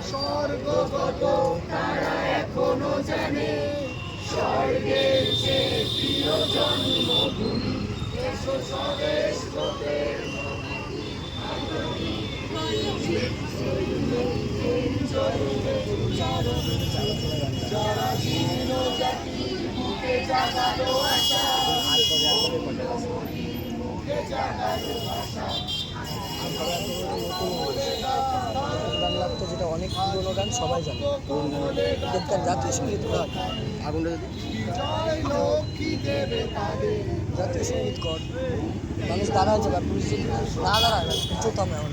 স্বর্গগত তারা এখনো জানে স্বর্গের যে প্রিয় জন্মভূমি। এসো স্বদেশ ব্রতের যারা জীর্ণ জাতির বুকে জাগালো আশা, বুকে জাগালো আশা। বাংলার তো যেটা অনেক পুরোনো গান সবাই জানে, এখানকার জাতীয় সঙ্গীত কর আগুনটা যদি জয় লক্ষ্মী দেবে তাদের জাতীয় সঙ্গীত কর, মানুষ দাঁড়ায় যাবে, পুলিশ যদি না দাঁড়ায় চোতাম এমন